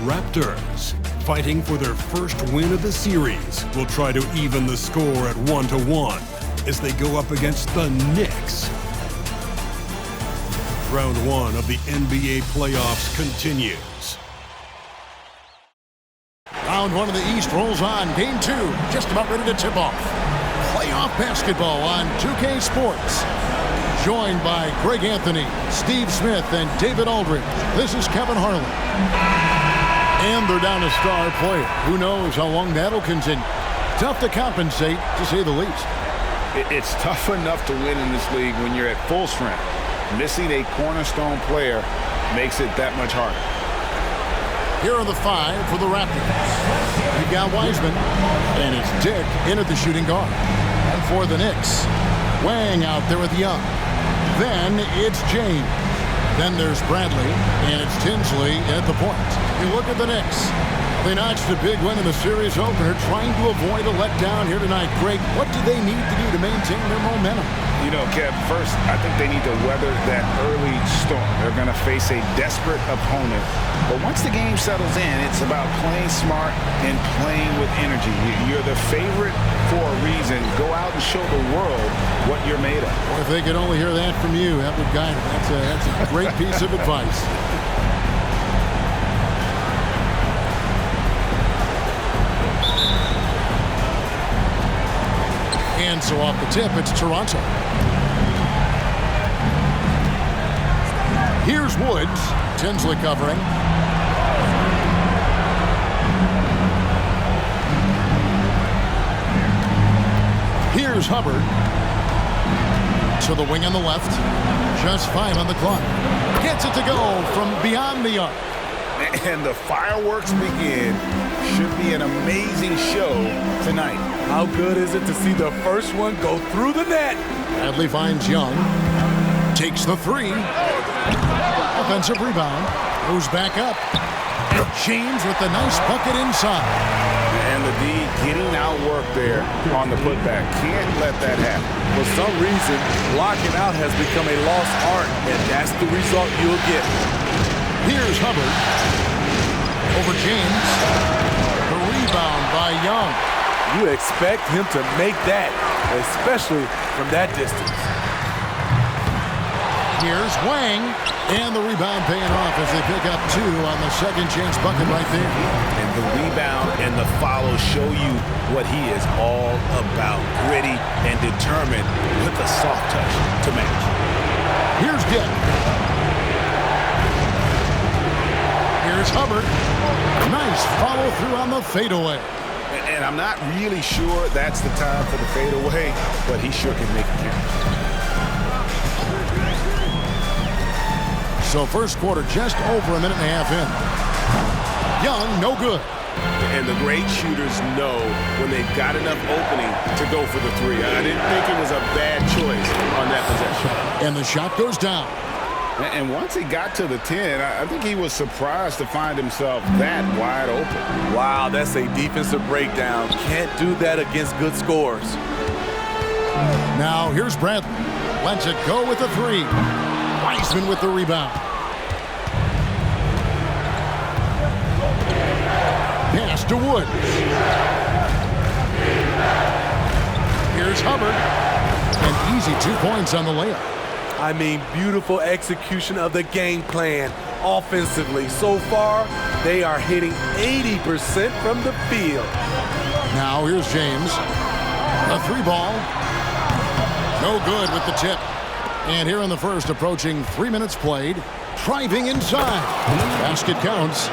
Raptors, fighting for their first win of the series, will try to even the score at 1-1 as they go up against the Knicks. Round 1 of the NBA playoffs continues. Round 1 of the East rolls on. Game 2 just about ready to tip off. Playoff basketball on 2K Sports. Joined by Greg Anthony, Steve Smith, and David Aldridge. This is Kevin Harlan. And they're down a star player. Who knows how long that'll continue. Tough to compensate, to say the least. It's tough enough to win in this league when you're at full strength. Missing a cornerstone player makes it that much harder. Here are the 5 for the Raptors. We've got Wiseman, and it's Dick in at the shooting guard. And for the Knicks, Wang out there with Young. Then it's James. Then there's Bradley, and it's Tinsley at the point. You look at the Knicks. They notched a big win in the series opener, trying to avoid a letdown here tonight. Greg, what do they need to do to maintain their momentum? You know, Kev, first, I think they need to weather that early storm. They're going to face a desperate opponent. But once the game settles in, it's about playing smart and playing with energy. You're the favorite for a reason. Go out and show the world what you're made of. If they could only hear that from you, that would guide them. That's a great piece of advice. And so off the tip, it's Toronto. Here's Woods. Tinsley covering. Here's Hubbard. To the wing on the left. Just 5 on the clock. Gets it to go from beyond the arc. And the fireworks begin. Should be an amazing show tonight. How good is it to see the first one go through the net? Bradley finds Young. Takes the 3. Offensive rebound. Goes back up. And James with the nice bucket inside. And the D getting outworked there on the putback. Can't let that happen. For some reason, blocking out has become a lost art, and that's the result you'll get. Here's Hubbard. Over James. The rebound by Young. You expect him to make that, especially from that distance. Here's Wang. And the rebound paying off as they pick up 2 on the second chance bucket right there. And the rebound and the follow show you what he is all about. Gritty and determined with a soft touch to match. Here's Dick. Here's Hubbard. Nice follow through on the fadeaway. And I'm not really sure that's the time for the fadeaway, but he sure can make it count. So first quarter just over a minute and a half in. Young, no good. And the great shooters know when they've got enough opening to go for the 3. I didn't think it was a bad choice on that possession. And the shot goes down. And once he got to the 10, I think he was surprised to find himself that wide open. Wow, that's a defensive breakdown. Can't do that against good scores. Now here's Bradley. Lets it go with the 3. Wiseman with the rebound. Pass to Woods. Here's Hubbard. An easy 2 points on the layup. I mean, beautiful execution of the game plan offensively. So far, they are hitting 80% from the field. Now here's James. A 3 ball. No good with the tip. And here in the first, approaching 3 minutes played. Driving inside. Basket counts.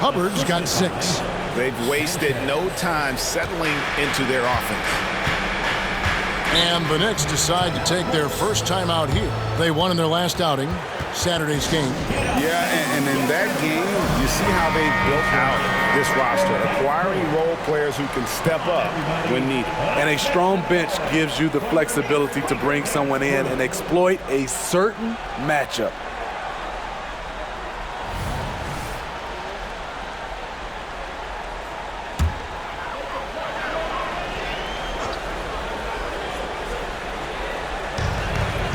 Hubbard's got 6. They've wasted no time settling into their offense. And the Knicks decide to take their first time out here. They won in their last outing, Saturday's game. Yeah, and in that game, you see how they built out this roster, acquiring role players who can step up when needed. And a strong bench gives you the flexibility to bring someone in and exploit a certain matchup.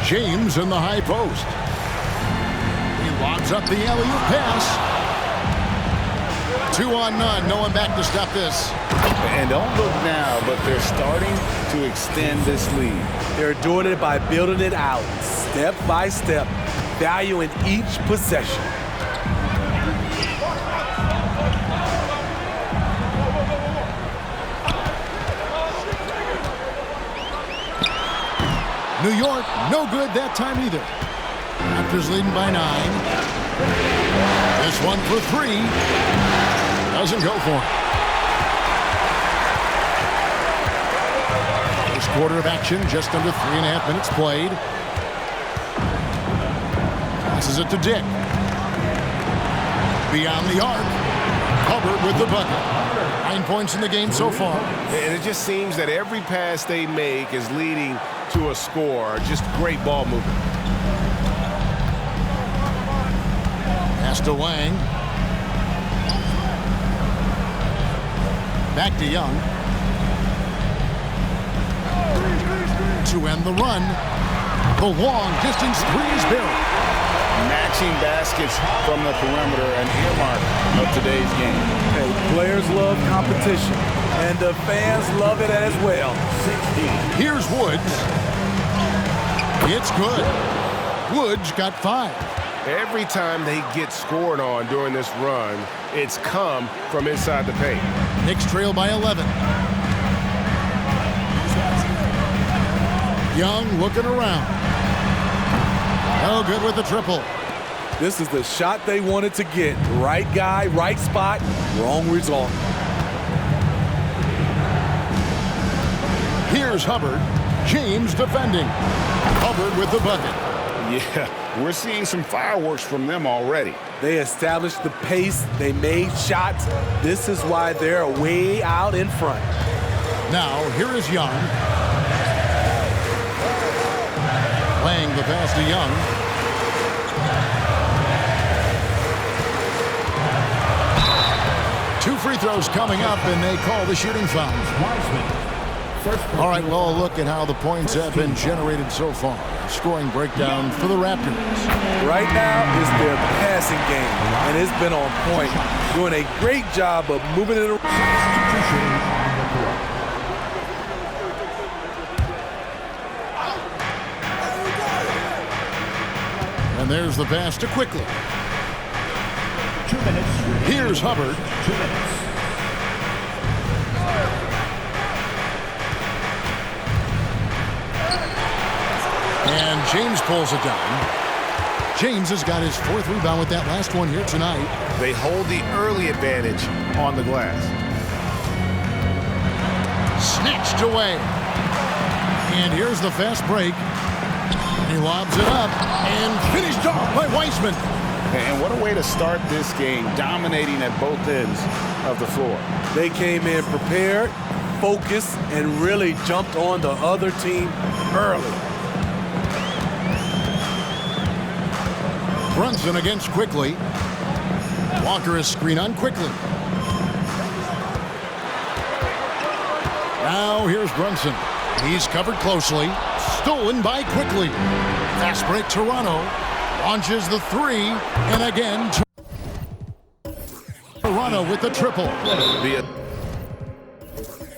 James in the high post. He lobs up the alley-oop pass. 2 on none. No one back to stop this. And don't look now, but they're starting to extend this lead. They're doing it by building it out, step by step, valuing each possession. New York, no good that time either. Raptors leading by 9. This one for 3. Doesn't go for it. First quarter of action, just under 3.5 minutes played. Passes it to Dick. Beyond the arc. Hubbard with the bucket. 9 points in the game so far. And it just seems that every pass they make is leading to a score. Just great ball movement. Pass to Wang. Back to Young. To end the run. The long distance three is buried. Matching baskets from the perimeter, an earmark of today's game. Hey, players love competition, and the fans love it as well. Here's Woods. It's good. Woods got 5. Every time they get scored on during this run, it's come from inside the paint. Knicks trail by 11. Young looking around. Oh, good with the triple. This is the shot they wanted to get. Right guy, right spot, wrong result. Here's Hubbard. James defending. Hubbard with the bucket. Yeah, we're seeing some fireworks from them already. They established the pace. They made shots. This is why they're way out in front. Now, here is Young. Playing the pass to Young. Two free throws coming up, and they call the shooting foul. All right, well, a look at how the points have been generated so far. Scoring breakdown for the Raptors. Right now is their passing game, and it's been on point. Doing a great job of moving it around. And there's the pass to Quickly. 2 minutes. Here's Hubbard. 2 minutes. And James pulls it down. James has got his 4th rebound with that last one here tonight. They hold the early advantage on the glass. Snatched away. And here's the fast break. He lobs it up and finished off by Weissman. And what a way to start this game, dominating at both ends of the floor. They came in prepared, focused, and really jumped on the other team early. Brunson against Quickly. Walker is screen on Quickly. Now here's Brunson. He's covered closely. Stolen by Quickly. Fast break Toronto. Launches the 3. And again, Toronto with the triple. The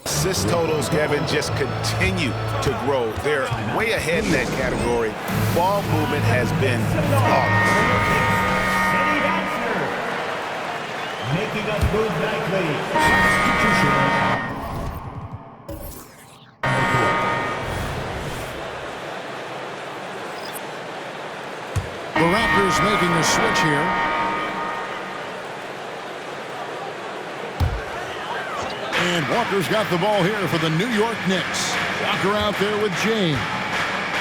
assist totals, Kevin, just continue to grow. They're way ahead in that category. Ball movement has been flawless. Making up move nightly. Substitution. The Raptors making a switch here. And Walker's got the ball here for the New York Knicks. Walker out there with James.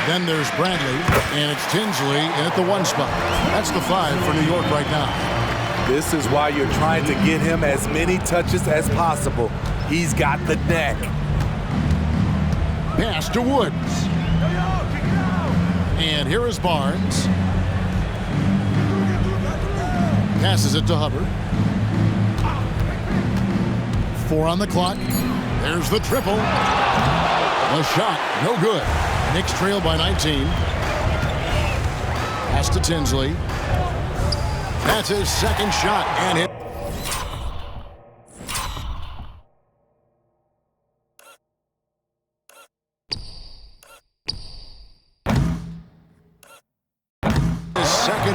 Then there's Bradley, and it's Tinsley in at the 1 spot. That's the 5 for New York right now. This is why you're trying to get him as many touches as possible. He's got the neck. Pass to Woods. And here is Barnes. Passes it to Hubbard. 4 on the clock. There's the triple. The shot, no good. Knicks trail by 19. Pass to Tinsley. That's his second shot, and hit.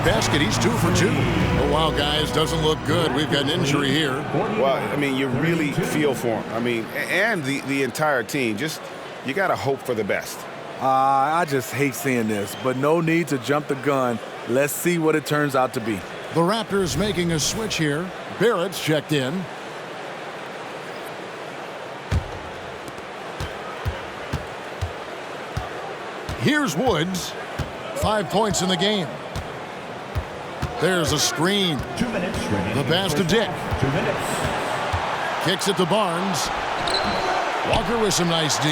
basket. He's 2 for 2. Oh, wow, guys, doesn't look good. We've got an injury here. Well, I mean, you really feel for him. I mean, and the entire team. Just, you got to hope for the best. I just hate seeing this, but no need to jump the gun. Let's see what it turns out to be. The Raptors making a switch here. Barrett's checked in. Here's Woods. 5 points in the game. There's a screen. 2 minutes remaining. The pass to Dick. 2 minutes. Kicks it to Barnes. Walker with some nice D.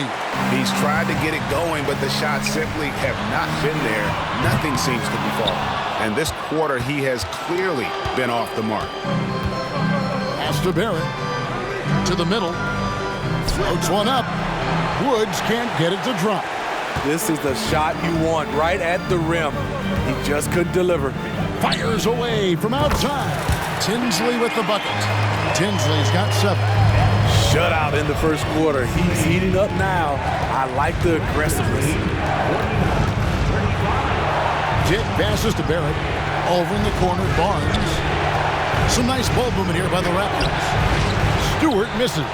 He's tried to get it going, but the shots simply have not been there. Nothing seems to be falling. And this quarter, he has clearly been off the mark. Pass to Barrett. To the middle. Floats one up. Woods can't get it to drop. This is the shot you want right at the rim. He just couldn't deliver. Fires away from outside. Tinsley with the bucket. Tinsley's got 7. Shutout in the first quarter. He's heating up now. I like the aggressiveness. Dick passes to Barrett. Over in the corner, Barnes. Some nice ball movement here by the Raptors. Stewart misses.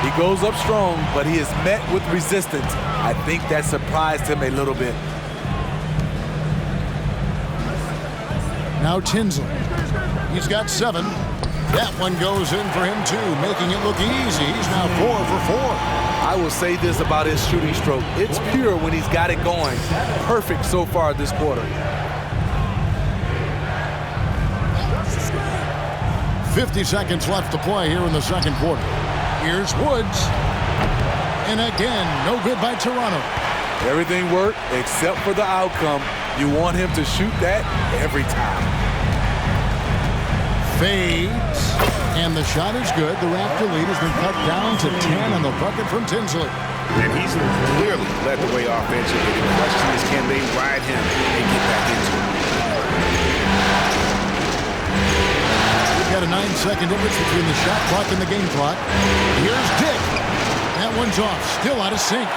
He goes up strong, but he is met with resistance. I think that surprised him a little bit. Now Tinsley. He's got 7. That one goes in for him too, making it look easy. He's now 4 for 4. I will say this about his shooting stroke. It's pure when he's got it going. Perfect so far this quarter. 50 seconds left to play here in the second quarter. Here's Woods. And again, no good by Toronto. Everything worked except for the outcome. You want him to shoot that every time. Fades. And the shot is good. The Raptor lead has been cut down to 10 on the bucket from Tinsley. And he's clearly led the way offensively. The question is, can they ride him and get back into it? We've got a 9-second difference between the shot clock and the game clock. Here's Dick. That one's off. Still out of sync.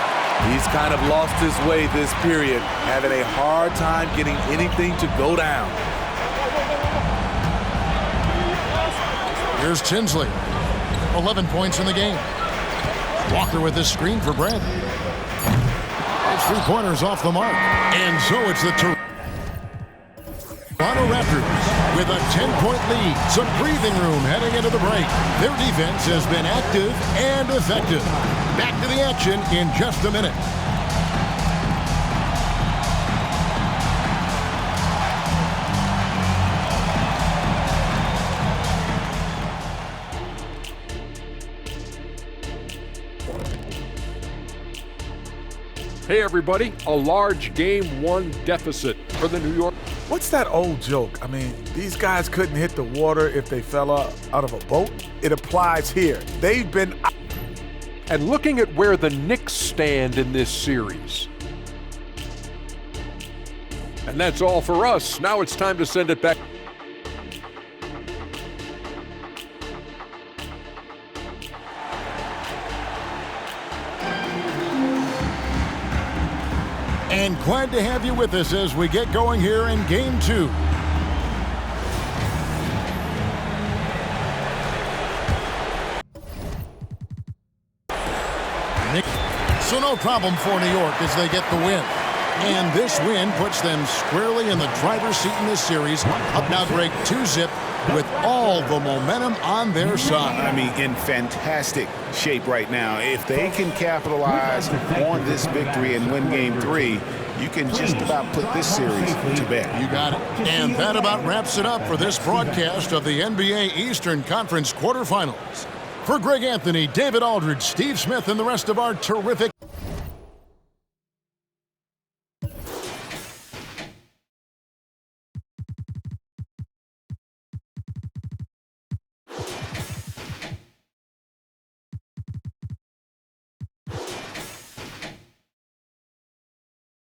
He's kind of lost his way this period, having a hard time getting anything to go down. Here's Tinsley. 11 points in the game. Walker with this screen for Brad. His 3-pointers off the mark. And so it's the Toronto Raptors with a 10-point lead. Some breathing room heading into the break. Their defense has been active and effective. Back to the action in just a minute. Hey everybody, a large Game 1 deficit for the New York. What's that old joke? I mean, these guys couldn't hit the water if they fell out of a boat. It applies here. They've been... And looking at where the Knicks stand in this series. And that's all for us. Now it's time to send it back. And glad to have you with us as we get going here in Game 2. So no problem for New York as they get the win. And this win puts them squarely in the driver's seat in this series. Up now break 2-zip with all the momentum on their side. I mean, in fantastic shape right now. If they can capitalize on this victory and win Game 3, you can just about put this series to bed. You got it. And that about wraps it up for this broadcast of the NBA Eastern Conference quarterfinals. For Greg Anthony, David Aldridge, Steve Smith, and the rest of our terrific